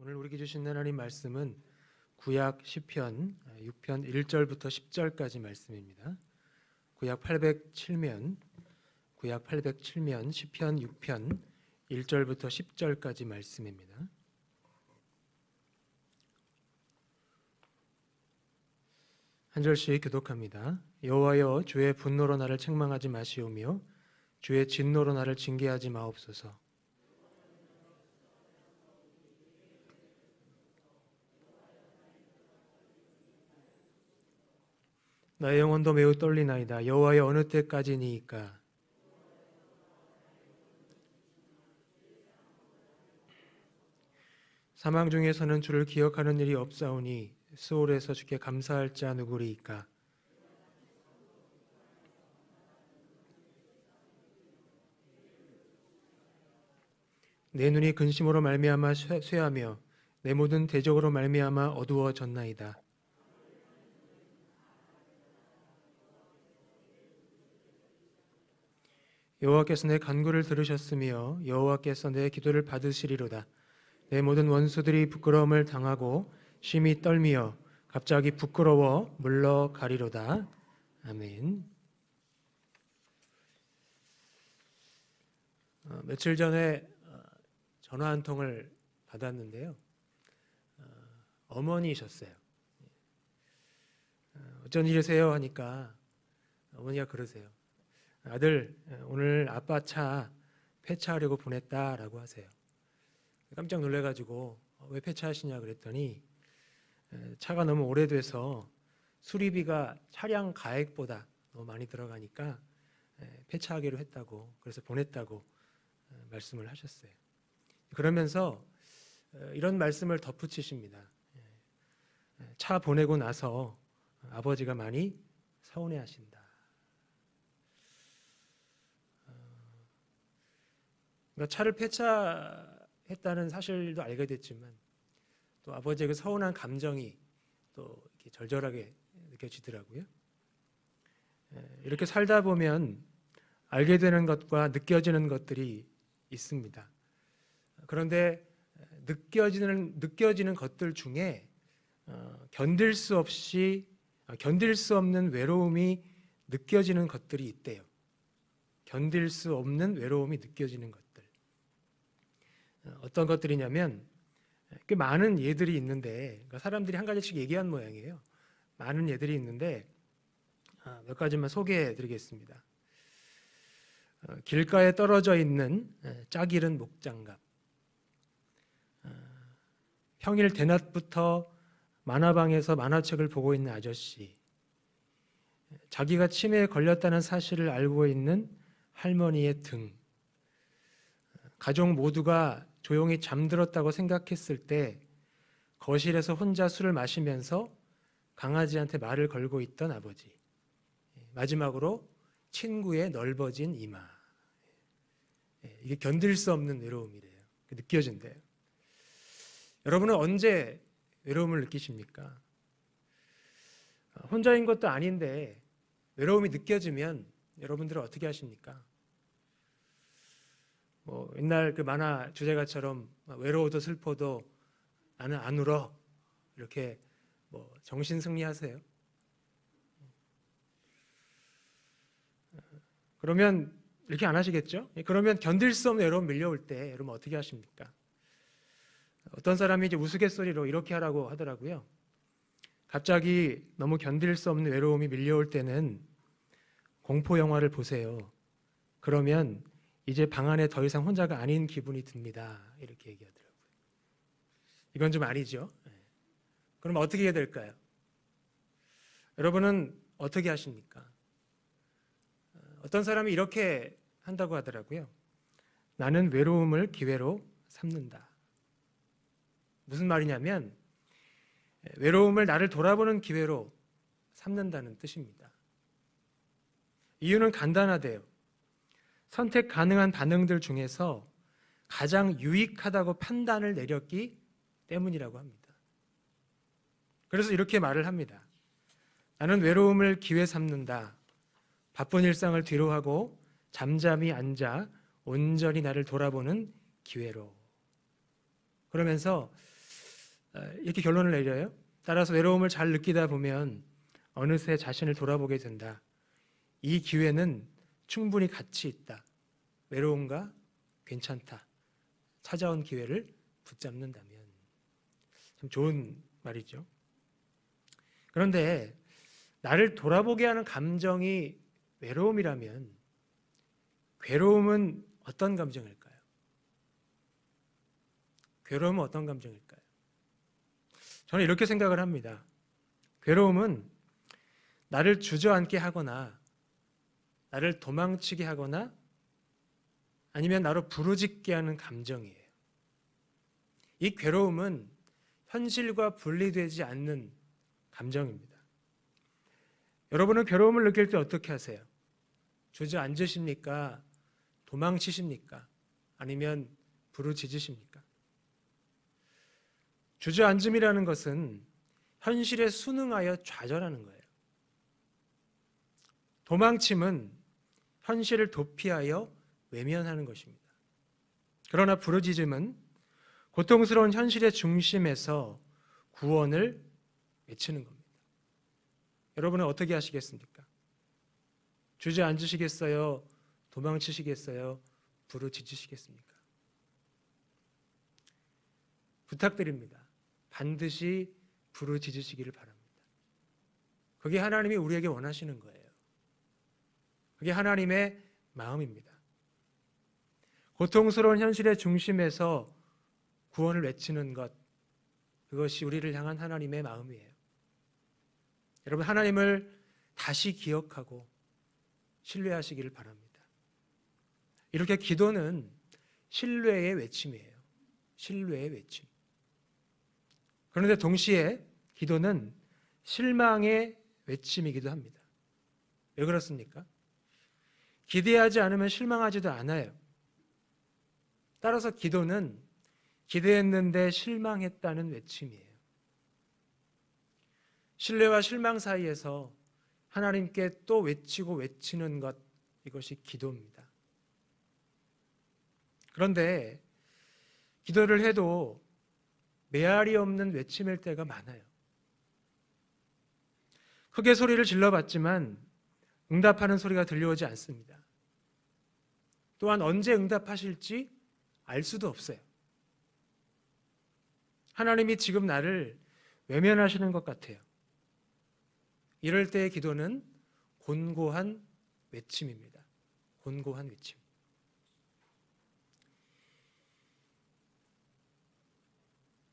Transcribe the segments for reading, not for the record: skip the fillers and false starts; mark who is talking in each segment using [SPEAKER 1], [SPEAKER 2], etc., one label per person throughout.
[SPEAKER 1] 오늘 우리에게 주신 하나님 말씀은 구약 시편 6편 1절부터 10절까지 말씀입니다. 구약 807면 시편 6편 1절부터 10절까지 말씀입니다. 한 절씩 교독합니다. 여호와여, 주의 분노로 나를 책망하지 마시오며 주의 진노로 나를 징계하지 마옵소서. 나의 영혼도 매우 떨리나이다. 여호와여, 어느 때까지니이까? 사망 중에서는 주를 기억하는 일이 없사오니 수월에서 주께 감사할 자 누구리이까? 내 눈이 근심으로 말미암아 쇠하며 내 모든 대적으로 말미암아 어두워졌나이다. 여호와께서 내 간구를 들으셨으며 여호와께서 내 기도를 받으시리로다. 내 모든 원수들이 부끄러움을 당하고 심히 떨미어 갑자기 부끄러워 물러가리로다. 아멘. 며칠 전에 전화 한 통을 받았는데요. 어머니셨어요. 어쩐 일이세요? 하니까 어머니가 그러세요. 아들, 오늘 아빠 차 폐차하려고 보냈다라고 하세요. 깜짝 놀래가지고 왜 폐차하시냐 그랬더니 차가 너무 오래돼서 수리비가 차량 가액보다 너무 많이 들어가니까 폐차하기로 했다고, 그래서 보냈다고 말씀을 하셨어요. 그러면서 이런 말씀을 덧붙이십니다. 차 보내고 나서 아버지가 많이 서운해하신다. 그러니까 차를 폐차했다는 사실도 알게 됐지만 또 아버지의 그 서운한 감정이 또 이렇게 절절하게 느껴지더라고요. 이렇게 살다 보면 알게 되는 것과 느껴지는 것들이 있습니다. 그런데 느껴지는 것들 중에 견딜 수 없는 외로움이 느껴지는 것들이 있대요. 견딜 수 없는 외로움이 느껴지는 것들. 어떤 것들이냐면 꽤 많은 예들이 있는데, 사람들이 한 가지씩 얘기한 모양이에요. 많은 예들이 있는데 몇 가지만 소개해 드리겠습니다. 길가에 떨어져 있는 짝 잃은 목장갑, 평일 대낮부터 만화방에서 만화책을 보고 있는 아저씨, 자기가 치매에 걸렸다는 사실을 알고 있는 할머니의 등, 가족 모두가 조용히 잠들었다고 생각했을 때 거실에서 혼자 술을 마시면서 강아지한테 말을 걸고 있던 아버지, 마지막으로 친구의 넓어진 이마. 이게 견딜 수 없는 외로움이래요. 느껴진대요. 여러분은 언제 외로움을 느끼십니까? 혼자인 것도 아닌데 외로움이 느껴지면 여러분들은 어떻게 하십니까? 옛날 그 만화 주제가처럼 외로워도 슬퍼도 나는 안 울어, 이렇게 정신승리하세요? 그러면 이렇게 안 하시겠죠? 그러면 견딜 수 없는 외로움 밀려올 때 여러분 어떻게 하십니까? 어떤 사람이 이제 우스갯소리로 이렇게 하라고 하더라고요. 갑자기 너무 견딜 수 없는 외로움이 밀려올 때는 공포 영화를 보세요. 그러면 이제 방 안에 더 이상 혼자가 아닌 기분이 듭니다. 이렇게 얘기하더라고요. 이건 좀 아니죠. 그럼 어떻게 해야 될까요? 여러분은 어떻게 하십니까? 어떤 사람이 이렇게 한다고 하더라고요. 나는 외로움을 기회로 삼는다. 무슨 말이냐면 외로움을 나를 돌아보는 기회로 삼는다는 뜻입니다. 이유는 간단하대요. 선택 가능한 반응들 중에서 가장 유익하다고 판단을 내렸기 때문이라고 합니다. 그래서 이렇게 말을 합니다. 나는 외로움을 기회 삼는다. 바쁜 일상을 뒤로하고 잠잠히 앉아 온전히 나를 돌아보는 기회로. 그러면서 이렇게 결론을 내려요. 따라서 외로움을 잘 느끼다 보면 어느새 자신을 돌아보게 된다. 이 기회는 충분히 가치 있다. 외로움과 괜찮다. 찾아온 기회를 붙잡는다면. 참 좋은 말이죠. 그런데 나를 돌아보게 하는 감정이 외로움이라면 괴로움은 어떤 감정일까요? 괴로움은 어떤 감정일까요? 저는 이렇게 생각을 합니다. 괴로움은 나를 주저앉게 하거나 나를 도망치게 하거나 아니면 나로 부르짖게 하는 감정이에요. 이 괴로움은 현실과 분리되지 않는 감정입니다. 여러분은 괴로움을 느낄 때 어떻게 하세요? 주저앉으십니까? 도망치십니까? 아니면 부르짖으십니까? 주저앉음이라는 것은 현실에 순응하여 좌절하는 거예요. 도망침은 현실을 도피하여 외면하는 것입니다. 그러나 부르짖음은 고통스러운 현실의 중심에서 구원을 외치는 겁니다. 여러분은 어떻게 하시겠습니까? 주저앉으시겠어요? 도망치시겠어요? 부르짖으시겠습니까? 부탁드립니다. 반드시 부르짖으시기를 바랍니다. 그게 하나님이 우리에게 원하시는 거예요. 그게 하나님의 마음입니다. 고통스러운 현실의 중심에서 구원을 외치는 것, 그것이 우리를 향한 하나님의 마음이에요. 여러분, 하나님을 다시 기억하고 신뢰하시기를 바랍니다. 이렇게 기도는 신뢰의 외침이에요. 신뢰의 외침. 그런데 동시에 기도는 실망의 외침이기도 합니다. 왜 그렇습니까? 기대하지 않으면 실망하지도 않아요. 따라서 기도는 기대했는데 실망했다는 외침이에요. 신뢰와 실망 사이에서 하나님께 또 외치고 외치는 것, 이것이 기도입니다. 그런데 기도를 해도 메아리 없는 외침일 때가 많아요. 크게 소리를 질러봤지만 응답하는 소리가 들려오지 않습니다. 또한 언제 응답하실지 알 수도 없어요. 하나님이 지금 나를 외면하시는 것 같아요. 이럴 때의 기도는 곤고한 외침입니다. 곤고한 외침.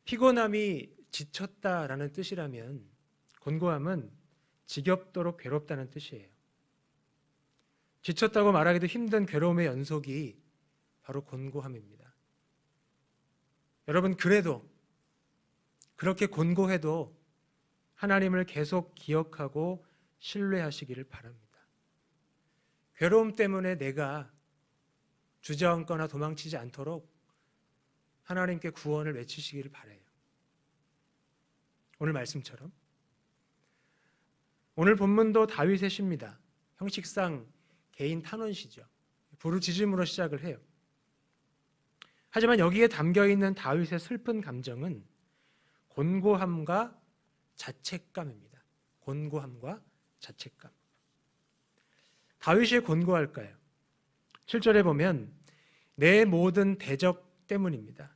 [SPEAKER 1] 피곤함이 지쳤다라는 뜻이라면 곤고함은 지겹도록 괴롭다는 뜻이에요. 지쳤다고 말하기도 힘든 괴로움의 연속이 바로 곤고함입니다. 여러분, 그래도 그렇게 곤고해도 하나님을 계속 기억하고 신뢰하시기를 바랍니다. 괴로움 때문에 내가 주저앉거나 도망치지 않도록 하나님께 구원을 외치시기를 바라요. 오늘 말씀처럼. 오늘 본문도 다윗의 시입니다. 형식상 개인 탄원시죠. 부르짖음으로 시작을 해요. 하지만 여기에 담겨있는 다윗의 슬픈 감정은 곤고함과 자책감입니다. 곤고함과 자책감. 다윗이 왜 곤고할까요? 7절에 보면 내 모든 대적 때문입니다.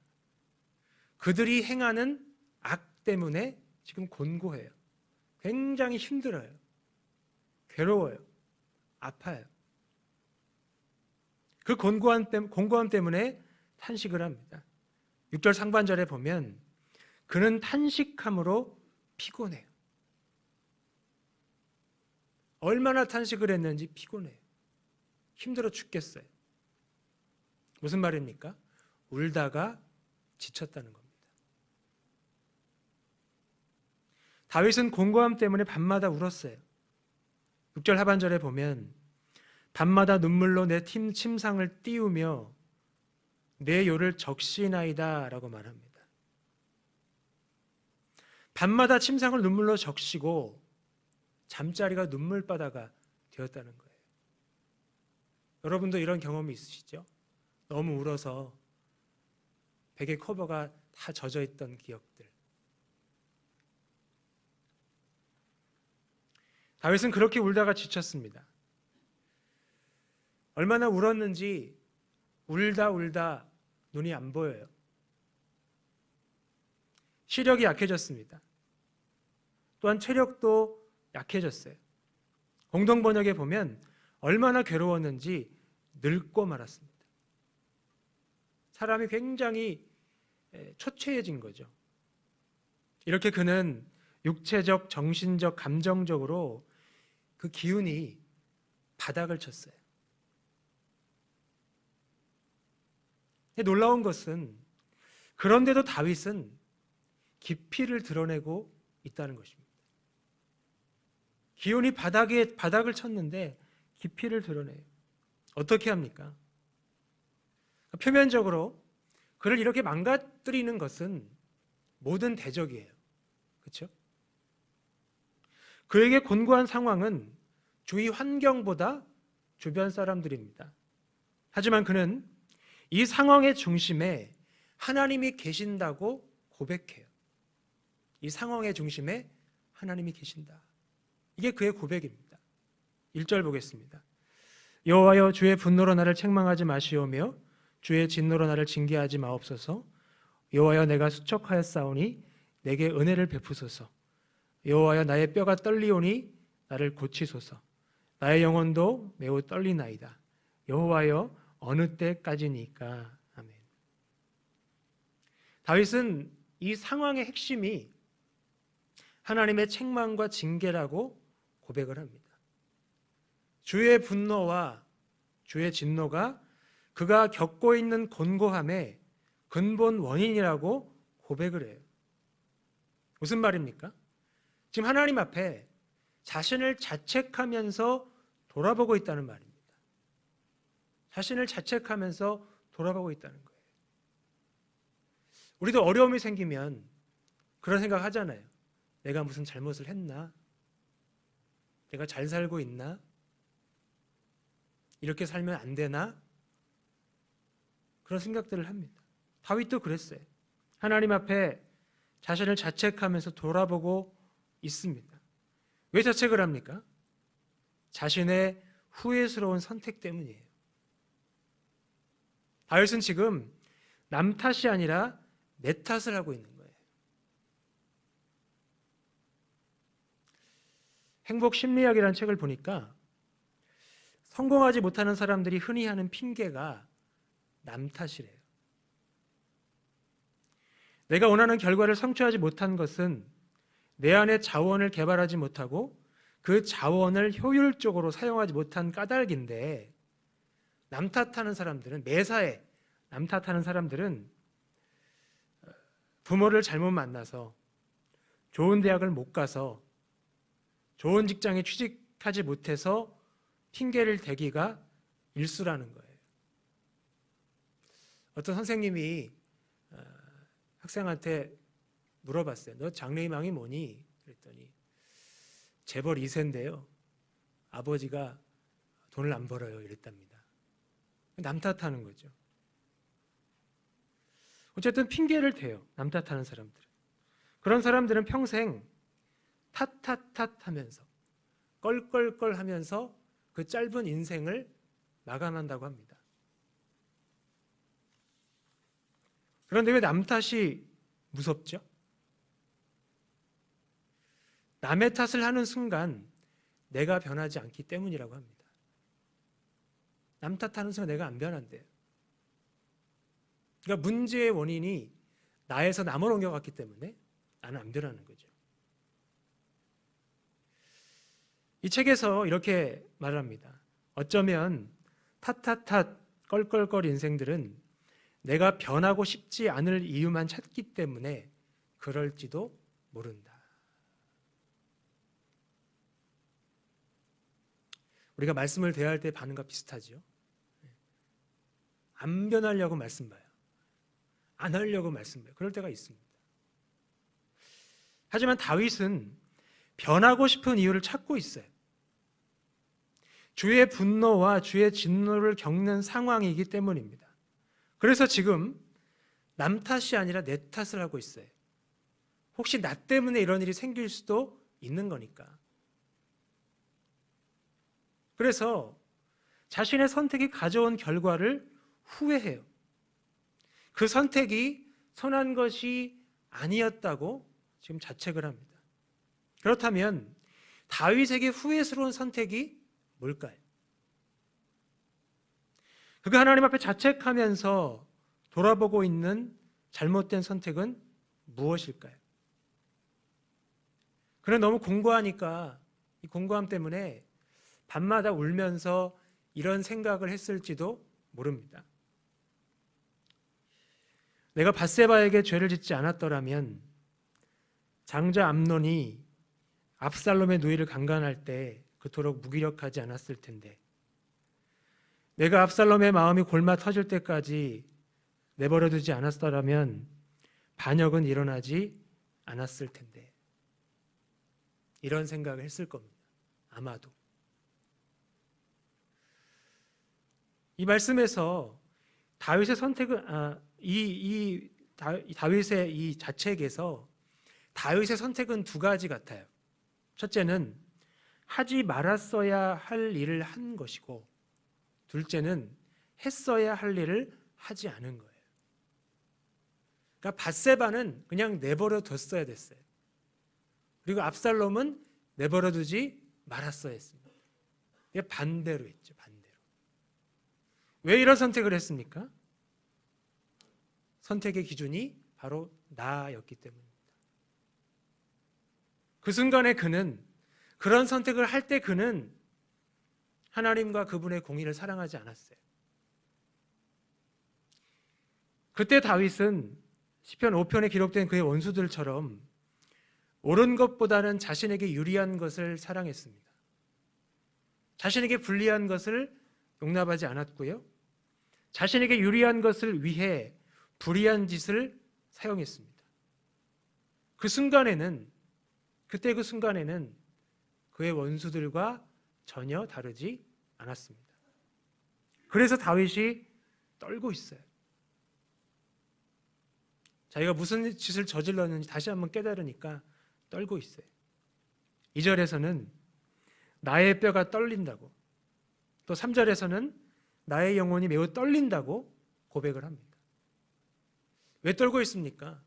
[SPEAKER 1] 그들이 행하는 악 때문에 지금 곤고해요. 굉장히 힘들어요. 괴로워요. 아파요. 그 곤고함 때문에 탄식을 합니다. 6절 상반절에 보면 그는 탄식함으로 피곤해요. 얼마나 탄식을 했는지 피곤해요. 힘들어 죽겠어요. 무슨 말입니까? 울다가 지쳤다는 겁니다. 다윗은 곤고함 때문에 밤마다 울었어요. 6절 하반절에 보면 밤마다 눈물로 내 침상을 띄우며 내 요를 적시나이다 라고 말합니다. 밤마다 침상을 눈물로 적시고 잠자리가 눈물바다가 되었다는 거예요. 여러분도 이런 경험이 있으시죠? 너무 울어서 베개 커버가 다 젖어 있던 기억들. 다윗은 그렇게 울다가 지쳤습니다. 얼마나 울었는지 울다 울다 눈이 안 보여요. 시력이 약해졌습니다. 또한 체력도 약해졌어요. 공동번역에 보면 얼마나 괴로웠는지 늙고 말았습니다. 사람이 굉장히 초췌해진 거죠. 이렇게 그는 육체적, 정신적, 감정적으로 그 기운이 바닥을 쳤어요. 놀라운 것은 그런데도 다윗은 기피를 드러내고 있다는 것입니다. 기운이 바닥을 쳤는데 기피를 드러내요. 어떻게 합니까? 표면적으로 그를 이렇게 망가뜨리는 것은 모든 대적이에요. 그렇죠? 그에게 곤고한 상황은 주위 환경보다 주변 사람들입니다. 하지만 그는 이 상황의 중심에 하나님이 계신다고 고백해요. 이 상황의 중심에 하나님이 계신다. 이게 그의 고백입니다. 1절 보겠습니다. 여호와여 주의 분노로 나를 책망하지 마시오며 주의 진노로 나를 징계하지 마옵소서. 여호와여 내가 수척하였사오니 내게 은혜를 베푸소서. 여호와여 나의 뼈가 떨리오니 나를 고치소서. 나의 영혼도 매우 떨리나이다. 여호와여 어느 때까지니까. 아멘. 다윗은 이 상황의 핵심이 하나님의 책망과 징계라고 고백을 합니다. 주의 분노와 주의 진노가 그가 겪고 있는 곤고함의 근본 원인이라고 고백을 해요. 무슨 말입니까? 지금 하나님 앞에 자신을 자책하면서 돌아보고 있다는 말입니다. 자신을 자책하면서 돌아보고 있다는 거예요. 우리도 어려움이 생기면 그런 생각 하잖아요. 내가 무슨 잘못을 했나? 내가 잘 살고 있나? 이렇게 살면 안 되나? 그런 생각들을 합니다. 다윗도 그랬어요. 하나님 앞에 자신을 자책하면서 돌아보고 있습니다. 왜 자책을 합니까? 자신의 후회스러운 선택 때문이에요. 다윗은 지금 남 탓이 아니라 내 탓을 하고 있는 거예요. 행복 심리학이라는 책을 보니까 성공하지 못하는 사람들이 흔히 하는 핑계가 남 탓이래요. 내가 원하는 결과를 성취하지 못한 것은 내 안에 자원을 개발하지 못하고 그 자원을 효율적으로 사용하지 못한 까닭인데, 남 탓하는 사람들은, 매사에 남 탓하는 사람들은 부모를 잘못 만나서, 좋은 대학을 못 가서, 좋은 직장에 취직하지 못해서 핑계를 대기가 일수라는 거예요. 어떤 선생님이 학생한테 물어봤어요. 너 장래희망이 뭐니? 그랬더니 재벌 2세인데요. 아버지가 돈을 안 벌어요. 이랬답니다. 남 탓하는 거죠. 어쨌든 핑계를 대요. 남 탓하는 사람들은. 그런 사람들은 평생 탓 하면서, 껄껄껄 하면서 그 짧은 인생을 마감한다고 합니다. 그런데 왜 남 탓이 무섭죠? 남의 탓을 하는 순간 내가 변하지 않기 때문이라고 합니다. 남 탓하는 순간 내가 안 변한대요. 그러니까 문제의 원인이 나에서 남으로 옮겨갔기 때문에 나는 안 변하는 거죠. 이 책에서 이렇게 말합니다. 어쩌면 탓 껄껄껄 인생들은 내가 변하고 싶지 않을 이유만 찾기 때문에 그럴지도 모른다. 우리가 말씀을 대할 때 반응과 비슷하죠. 안 변하려고 말씀 봐요. 안 하려고 말씀 봐요. 그럴 때가 있습니다. 하지만 다윗은 변하고 싶은 이유를 찾고 있어요. 주의 분노와 주의 진노를 겪는 상황이기 때문입니다. 그래서 지금 남 탓이 아니라 내 탓을 하고 있어요. 혹시 나 때문에 이런 일이 생길 수도 있는 거니까. 그래서 자신의 선택이 가져온 결과를 후회해요. 그 선택이 선한 것이 아니었다고 지금 자책을 합니다. 그렇다면 다윗에게 후회스러운 선택이 뭘까요? 그가 하나님 앞에 자책하면서 돌아보고 있는 잘못된 선택은 무엇일까요? 그는 너무 공고하니까 이 공고함 때문에 밤마다 울면서 이런 생각을 했을지도 모릅니다. 내가 밧세바에게 죄를 짓지 않았더라면 장자 암논이 압살롬의 누이를 강간할 때 그토록 무기력하지 않았을 텐데, 내가 압살롬의 마음이 골마 터질 때까지 내버려두지 않았더라면 반역은 일어나지 않았을 텐데, 이런 생각을 했을 겁니다. 아마도. 이 말씀에서 다윗의 선택은 다윗의 이 자책에서 다윗의 선택은 두 가지 같아요. 첫째는 하지 말았어야 할 일을 한 것이고, 둘째는 했어야 할 일을 하지 않은 거예요. 그러니까 밧세바는 그냥 내버려 뒀어야 됐어요. 그리고 압살롬은 내버려 두지 말았어야 했습니다. 이게 반대로 했죠. 반대로. 왜 이런 선택을 했습니까? 선택의 기준이 바로 나였기 때문입니다. 그 순간에 그런 선택을 할 때 그는 하나님과 그분의 공의를 사랑하지 않았어요. 그때 다윗은 시편 5편에 기록된 그의 원수들처럼 옳은 것보다는 자신에게 유리한 것을 사랑했습니다. 자신에게 불리한 것을 용납하지 않았고요. 자신에게 유리한 것을 위해 불의한 짓을 사용했습니다. 그 순간에는 그의 원수들과 전혀 다르지 않았습니다. 그래서 다윗이 떨고 있어요. 자기가 무슨 짓을 저질렀는지 다시 한번 깨달으니까 떨고 있어요. 2절에서는 나의 뼈가 떨린다고, 또 3절에서는 나의 영혼이 매우 떨린다고 고백을 합니다. 왜 떨고 있습니까?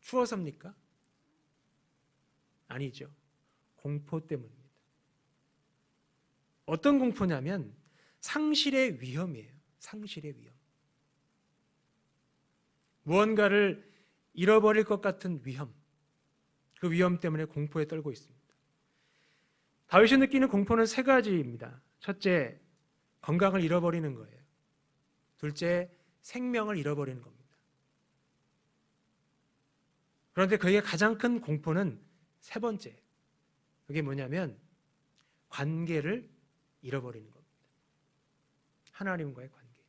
[SPEAKER 1] 추워서입니까? 아니죠. 공포 때문입니다. 어떤 공포냐면 상실의 위험이에요. 상실의 위험. 무언가를 잃어버릴 것 같은 위험. 그 위험 때문에 공포에 떨고 있습니다. 다윗이 느끼는 공포는 세 가지입니다. 첫째, 건강을 잃어버리는 거예요. 둘째, 생명을 잃어버리는 겁니다. 그런데 그에게 가장 큰 공포는 세 번째. 그게 뭐냐면 관계를 잃어버리는 겁니다. 하나님과의 관계.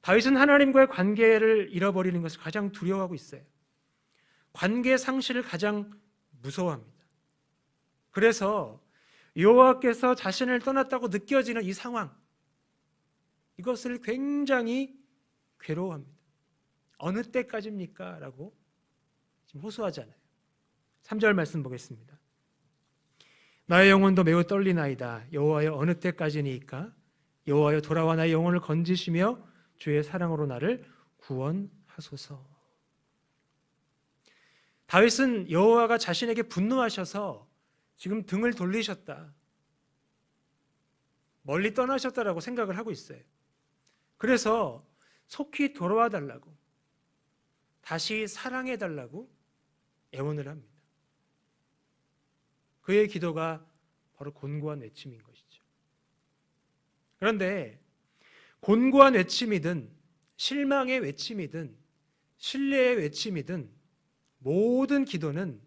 [SPEAKER 1] 다윗은 하나님과의 관계를 잃어버리는 것을 가장 두려워하고 있어요. 관계 상실을 가장 무서워합니다. 그래서 여호와께서 자신을 떠났다고 느껴지는 이 상황, 이것을 굉장히 괴로워합니다. 어느 때까지입니까? 라고 지금 호소하잖아요. 3절 말씀 보겠습니다. 나의 영혼도 매우 떨리나이다. 여호와여 어느 때까지니까? 여호와여 돌아와 나의 영혼을 건지시며 주의 사랑으로 나를 구원하소서. 다윗은 여호와가 자신에게 분노하셔서 지금 등을 돌리셨다, 멀리 떠나셨다라고 생각을 하고 있어요. 그래서 속히 돌아와 달라고, 다시 사랑해 달라고 애원을 합니다. 그의 기도가 바로 곤고한 외침인 것이죠. 그런데 곤고한 외침이든 실망의 외침이든 신뢰의 외침이든 모든 기도는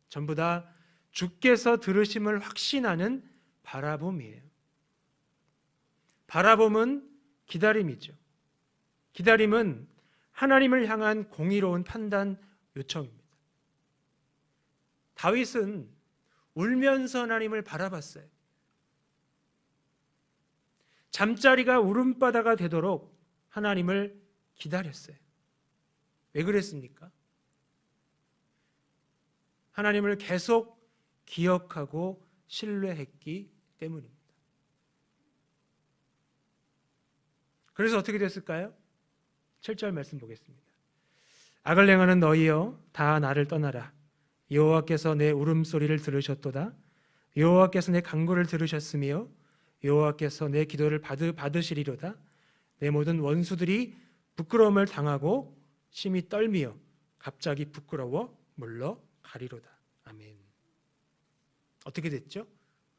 [SPEAKER 1] 전부 다 주께서 들으심을 확신하는 바라봄이에요. 바라봄은 기다림이죠. 기다림은 하나님을 향한 공의로운 판단 요청입니다. 다윗은 울면서 하나님을 바라봤어요. 잠자리가 울음바다가 되도록 하나님을 기다렸어요. 왜 그랬습니까? 하나님을 계속 기억하고 신뢰했기 때문입니다. 그래서 어떻게 됐을까요? 7절 말씀 보겠습니다. 악을 행하는 너희여 다 나를 떠나라. 여호와께서 내 울음소리를 들으셨도다. 여호와께서 내 간구를 들으셨으며 여호와께서 내 기도를 받으시리로다. 내 모든 원수들이 부끄러움을 당하고 심히 떨미어 갑자기 부끄러워 물러가리로다. 아멘. 어떻게 됐죠?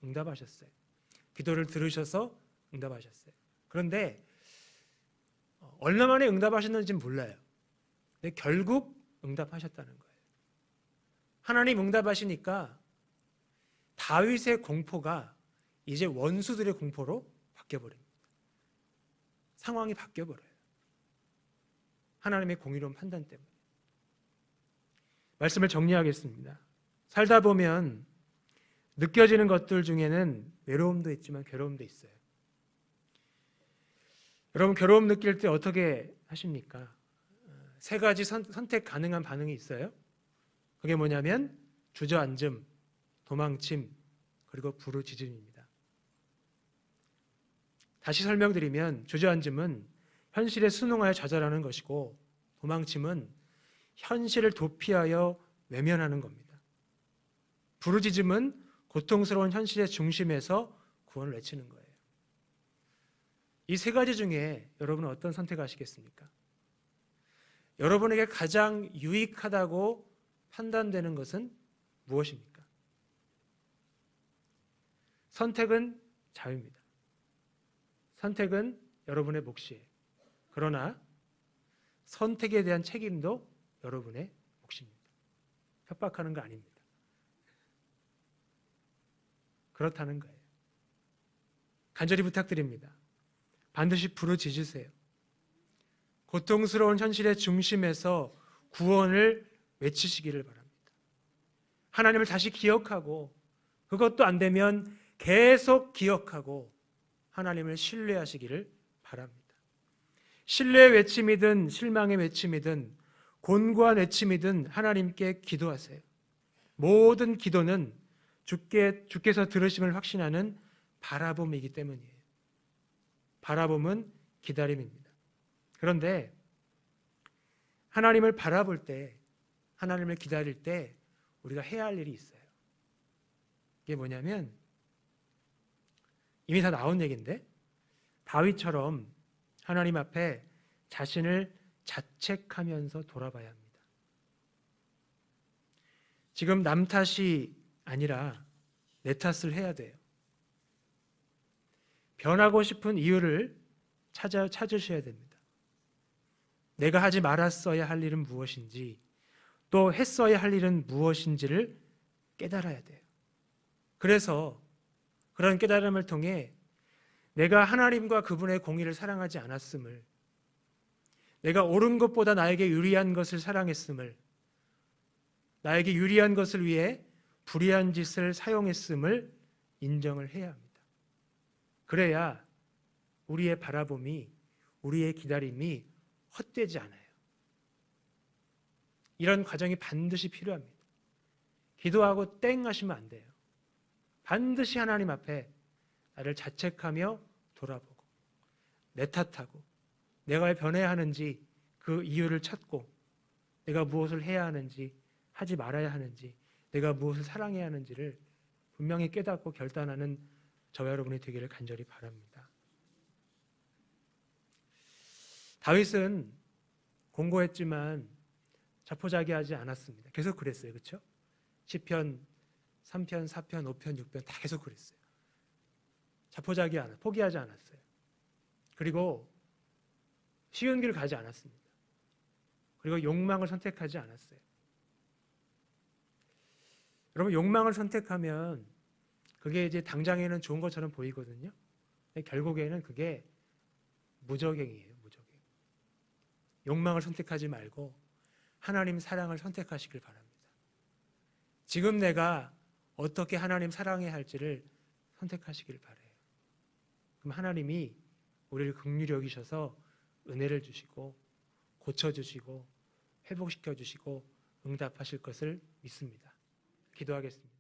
[SPEAKER 1] 응답하셨어요. 기도를 들으셔서 응답하셨어요. 그런데 얼마 만에 응답하셨는지는 몰라요. 근데 결국 응답하셨다는 거예요. 하나님 응답하시니까 다윗의 공포가 이제 원수들의 공포로 바뀌어버립니다. 상황이 바뀌어버려요. 하나님의 공의로운 판단 때문에. 말씀을 정리하겠습니다. 살다 보면 느껴지는 것들 중에는 외로움도 있지만 괴로움도 있어요. 여러분 괴로움 느낄 때 어떻게 하십니까? 세 가지 선택 가능한 반응이 있어요. 그게 뭐냐면 주저앉음, 도망침, 그리고 부르짖음입니다. 다시 설명드리면 주저앉음은 현실에 순응하여 좌절하는 것이고 도망침은 현실을 도피하여 외면하는 겁니다. 부르짖음은 고통스러운 현실의 중심에서 구원을 외치는 거예요. 이 세 가지 중에 여러분은 어떤 선택하시겠습니까? 여러분에게 가장 유익하다고 판단되는 것은 무엇입니까? 선택은 자유입니다. 선택은 여러분의 몫이에요. 그러나 선택에 대한 책임도 여러분의 몫입니다. 협박하는 거 아닙니다. 그렇다는 거예요. 간절히 부탁드립니다. 반드시 부르짖으세요. 고통스러운 현실의 중심에서 구원을 외치시기를 바랍니다. 하나님을 다시 기억하고 그것도 안 되면 계속 기억하고 하나님을 신뢰하시기를 바랍니다. 신뢰의 외침이든 실망의 외침이든 곤고한 외침이든 하나님께 기도하세요. 모든 기도는 주께서 들으심을 확신하는 바라봄이기 때문이에요. 바라봄은 기다림입니다. 그런데 하나님을 바라볼 때, 하나님을 기다릴 때 우리가 해야 할 일이 있어요. 이게 뭐냐면 이미 다 나온 얘기인데 다윗처럼 하나님 앞에 자신을 자책하면서 돌아봐야 합니다. 지금 남 탓이 아니라 내 탓을 해야 돼요. 변하고 싶은 이유를 찾으셔야 됩니다. 내가 하지 말았어야 할 일은 무엇인지 또 했어야 할 일은 무엇인지를 깨달아야 돼요. 그래서 그런 깨달음을 통해 내가 하나님과 그분의 공의를 사랑하지 않았음을, 내가 옳은 것보다 나에게 유리한 것을 사랑했음을, 나에게 유리한 것을 위해 불의한 짓을 사용했음을 인정을 해야 합니다. 그래야 우리의 바라봄이, 우리의 기다림이 헛되지 않아요. 이런 과정이 반드시 필요합니다. 기도하고 땡 하시면 안 돼요. 반드시 하나님 앞에 나를 자책하며 돌아보고 내 탓하고 내가 왜 변해야 하는지 그 이유를 찾고 내가 무엇을 해야 하는지 하지 말아야 하는지 내가 무엇을 사랑해야 하는지를 분명히 깨닫고 결단하는 저와 여러분이 되기를 간절히 바랍니다. 다윗은 공고했지만 자포자기하지 않았습니다. 계속 그랬어요. 그렇죠? 시편 3편, 4편, 5편, 6편 다 계속 그랬어요. 포기하지 않았어요. 그리고 쉬운 길을 가지 않았습니다. 그리고 욕망을 선택하지 않았어요. 여러분 욕망을 선택하면 그게 이제 당장에는 좋은 것처럼 보이거든요. 근데 결국에는 그게 무적행이에요. 무적행. 욕망을 선택하지 말고 하나님 사랑을 선택하시길 바랍니다. 지금 내가 어떻게 하나님 사랑해야 할지를 선택하시길 바라요. 그럼 하나님이 우리를 긍휼히 여기셔서 은혜를 주시고 고쳐주시고 회복시켜 주시고 응답하실 것을 믿습니다. 기도하겠습니다.